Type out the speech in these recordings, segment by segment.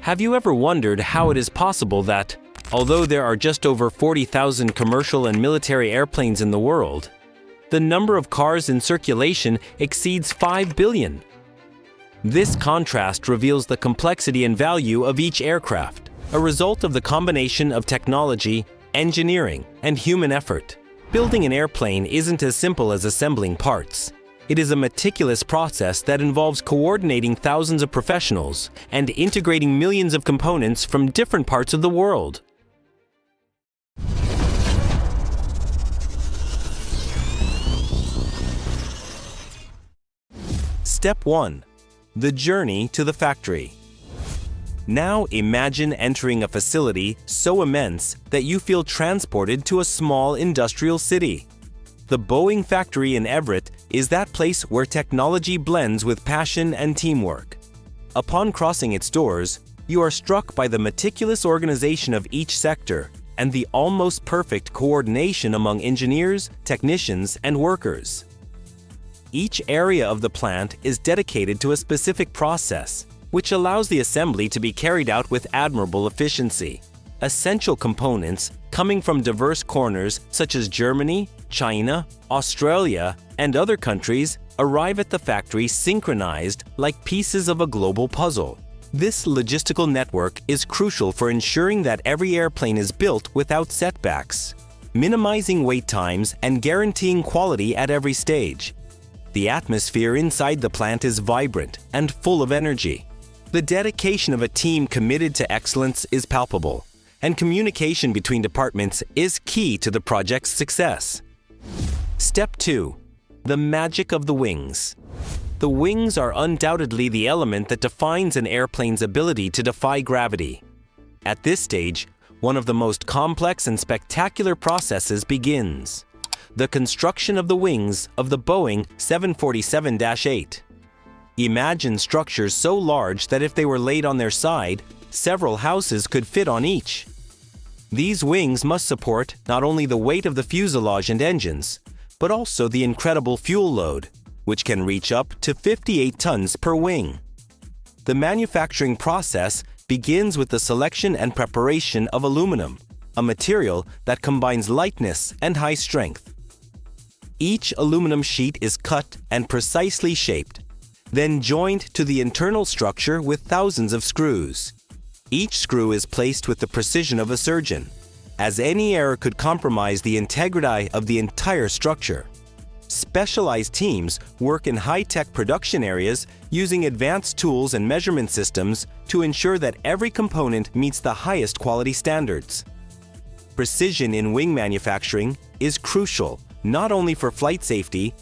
Have you ever wondered how it is possible that, although there are just over 40,000 commercial and military airplanes in the world, the number of cars in circulation exceeds 5 billion? This contrast reveals the complexity and value of each aircraft, a result of the combination of technology, engineering, and human effort. Building an airplane isn't as simple as assembling parts. It is a meticulous process that involves coordinating thousands of professionals and integrating millions of components from different parts of the world. Step 1. The journey to the factory. Now imagine entering a facility so immense that you feel transported to a small industrial city. The Boeing factory in Everett is that place where technology blends with passion and teamwork. Upon crossing its doors, you are struck by the meticulous organization of each sector and the almost perfect coordination among engineers, technicians, and workers. Each area of the plant is dedicated to a specific process, which allows the assembly to be carried out with admirable efficiency. Essential components coming from diverse corners such as Germany, China, Australia, and other countries arrive at the factory synchronized like pieces of a global puzzle. This logistical network is crucial for ensuring that every airplane is built without setbacks, minimizing wait times and guaranteeing quality at every stage. The atmosphere inside the plant is vibrant and full of energy. The dedication of a team committed to excellence is palpable, and communication between departments is key to the project's success. Step 2. The magic of the wings. The wings are undoubtedly the element that defines an airplane's ability to defy gravity. At this stage, one of the most complex and spectacular processes begins: the construction of the wings of the Boeing 747-8. Imagine structures so large that if they were laid on their side, several houses could fit on each. These wings must support not only the weight of the fuselage and engines, but also the incredible fuel load, which can reach up to 58 tons per wing. The manufacturing process begins with the selection and preparation of aluminum, a material that combines lightness and high strength. Each aluminum sheet is cut and precisely shaped, then joined to the internal structure with thousands of screws. Each screw is placed with the precision of a surgeon, as any error could compromise the integrity of the entire structure. Specialized teams work in high-tech production areas using advanced tools and measurement systems to ensure that every component meets the highest quality standards. Precision in wing manufacturing is crucial not only for flight safety,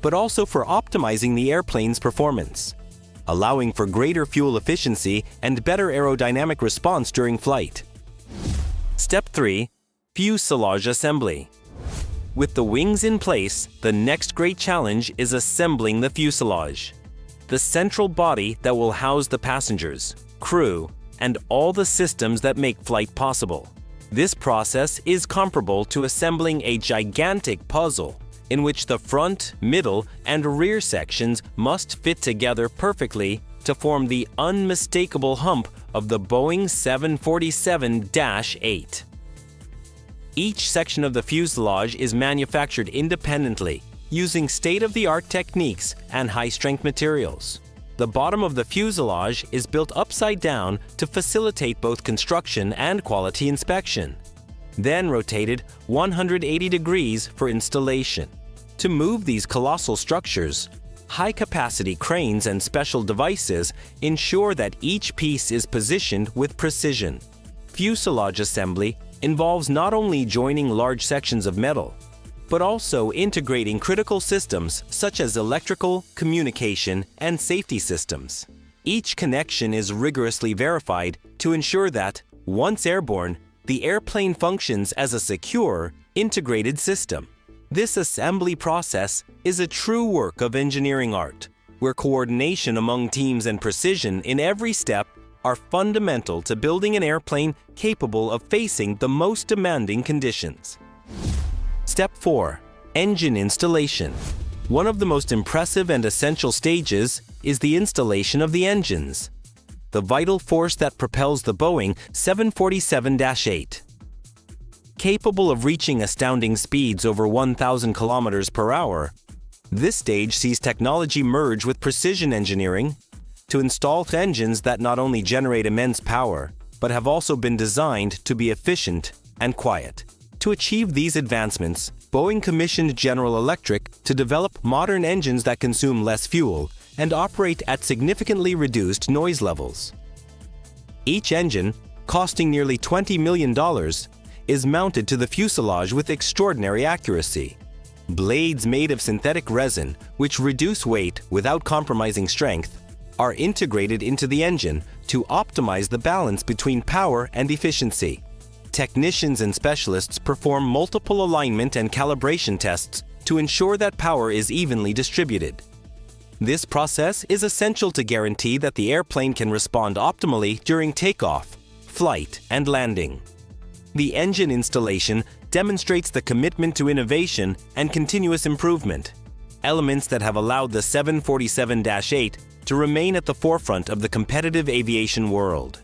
but also for optimizing the airplane's performance, allowing for greater fuel efficiency and better aerodynamic response during flight. Step 3. Fuselage assembly. With the wings in place, the next great challenge is assembling the fuselage, the central body that will house the passengers, crew, and all the systems that make flight possible. This process is comparable to assembling a gigantic puzzle in which the front, middle, and rear sections must fit together perfectly to form the unmistakable hump of the Boeing 747-8. Each section of the fuselage is manufactured independently, using state-of-the-art techniques and high-strength materials. The bottom of the fuselage is built upside down to facilitate both construction and quality inspection, then rotated 180 degrees for installation. To move these colossal structures, high-capacity cranes and special devices ensure that each piece is positioned with precision. Fuselage assembly involves not only joining large sections of metal, but also integrating critical systems such as electrical, communication, and safety systems. Each connection is rigorously verified to ensure that, once airborne, the airplane functions as a secure, integrated system. This assembly process is a true work of engineering art, where coordination among teams and precision in every step are fundamental to building an airplane capable of facing the most demanding conditions. Step 4. Engine installation. One of the most impressive and essential stages is the installation of the engines. the vital force that propels the Boeing 747-8. Capable of reaching astounding speeds over 1,000 kilometers per hour, this stage sees technology merge with precision engineering to install engines that not only generate immense power, but have also been designed to be efficient and quiet. To achieve these advancements, Boeing commissioned General Electric to develop modern engines that consume less fuel and operate at significantly reduced noise levels. Each engine, costing nearly $20 million, is mounted to the fuselage with extraordinary accuracy. Blades made of synthetic resin, which reduce weight without compromising strength, are integrated into the engine to optimize the balance between power and efficiency. Technicians and specialists perform multiple alignment and calibration tests to ensure that power is evenly distributed. This process is essential to guarantee that the airplane can respond optimally during takeoff, flight, and landing. The engine installation demonstrates the commitment to innovation and continuous improvement, elements that have allowed the 747-8 to remain at the forefront of the competitive aviation world.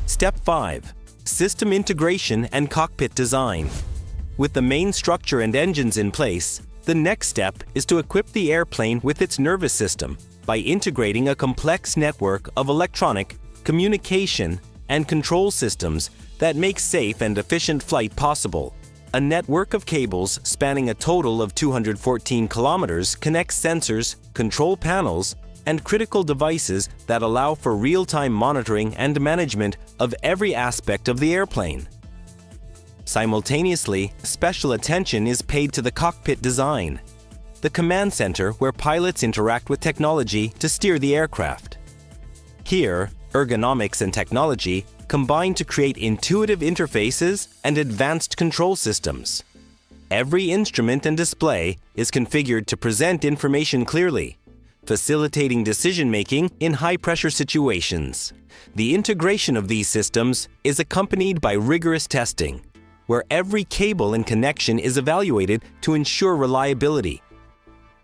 Step 5. System integration and cockpit design. With the main structure and engines in place, the next step is to equip the airplane with its nervous system by integrating a complex network of electronic, communication, and control systems that make safe and efficient flight possible. A network of cables spanning a total of 214 kilometers connects sensors, control panels, and critical devices that allow for real-time monitoring and management of every aspect of the airplane. Simultaneously, special attention is paid to the cockpit design, the command center where pilots interact with technology to steer the aircraft. Here, ergonomics and technology combine to create intuitive interfaces and advanced control systems. Every instrument and display is configured to present information clearly, facilitating decision-making in high-pressure situations. The integration of these systems is accompanied by rigorous testing, where every cable and connection is evaluated to ensure reliability.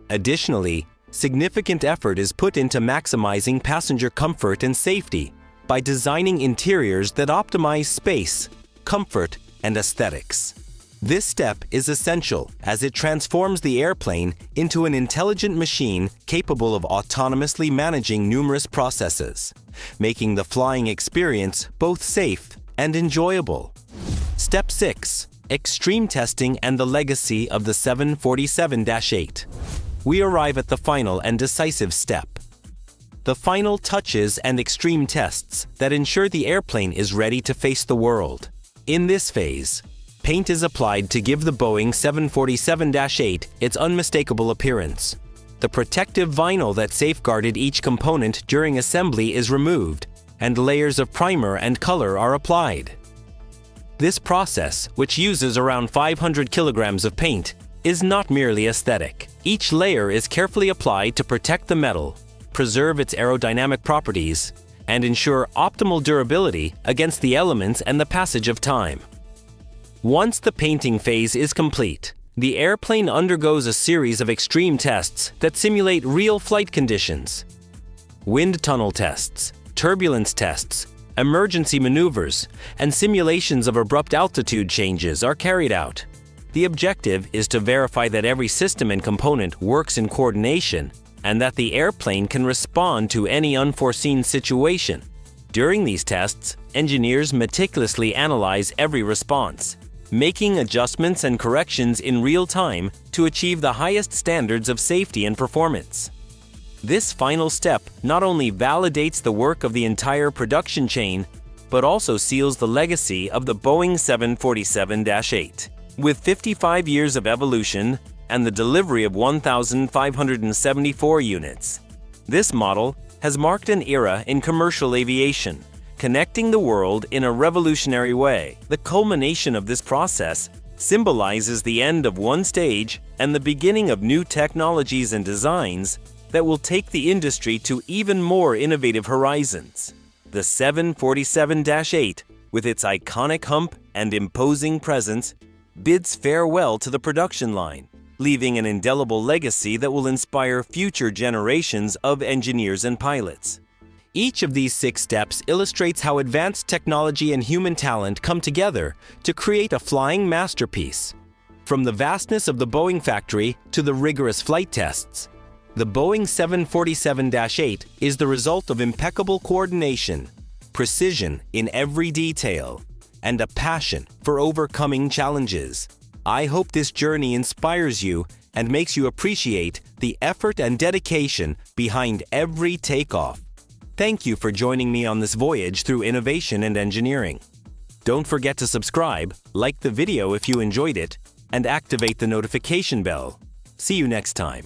Additionally, significant effort is put into maximizing passenger comfort and safety by designing interiors that optimize space, comfort, and aesthetics. This step is essential as it transforms the airplane into an intelligent machine capable of autonomously managing numerous processes, making the flying experience both safe and enjoyable. Step 6. Extreme testing and the legacy of the 747-8. We arrive at the final and decisive step. The final touches and extreme tests that ensure the airplane is ready to face the world. In this phase, paint is applied to give the Boeing 747-8 its unmistakable appearance. The protective vinyl that safeguarded each component during assembly is removed, and layers of primer and color are applied. This process, which uses around 500 kilograms of paint, is not merely aesthetic. Each layer is carefully applied to protect the metal, preserve its aerodynamic properties, and ensure optimal durability against the elements and the passage of time. Once the painting phase is complete, the airplane undergoes a series of extreme tests that simulate real flight conditions. Wind tunnel tests, turbulence tests, emergency maneuvers, and simulations of abrupt altitude changes are carried out. The objective is to verify that every system and component works in coordination and that the airplane can respond to any unforeseen situation. During these tests, engineers meticulously analyze every response, making adjustments and corrections in real time to achieve the highest standards of safety and performance. This final step not only validates the work of the entire production chain, but also seals the legacy of the Boeing 747-8. With 55 years of evolution and the delivery of 1,574 units, this model has marked an era in commercial aviation, connecting the world in a revolutionary way. The culmination of this process symbolizes the end of one stage and the beginning of new technologies and designs that will take the industry to even more innovative horizons. The 747-8, with its iconic hump and imposing presence, bids farewell to the production line, leaving an indelible legacy that will inspire future generations of engineers and pilots. Each of these 6 steps illustrates how advanced technology and human talent come together to create a flying masterpiece. From the vastness of the Boeing factory to the rigorous flight tests, the Boeing 747-8 is the result of impeccable coordination, precision in every detail, and a passion for overcoming challenges. I hope this journey inspires you and makes you appreciate the effort and dedication behind every takeoff. Thank you for joining me on this voyage through innovation and engineering. Don't forget to subscribe, like the video if you enjoyed it, and activate the notification bell. See you next time.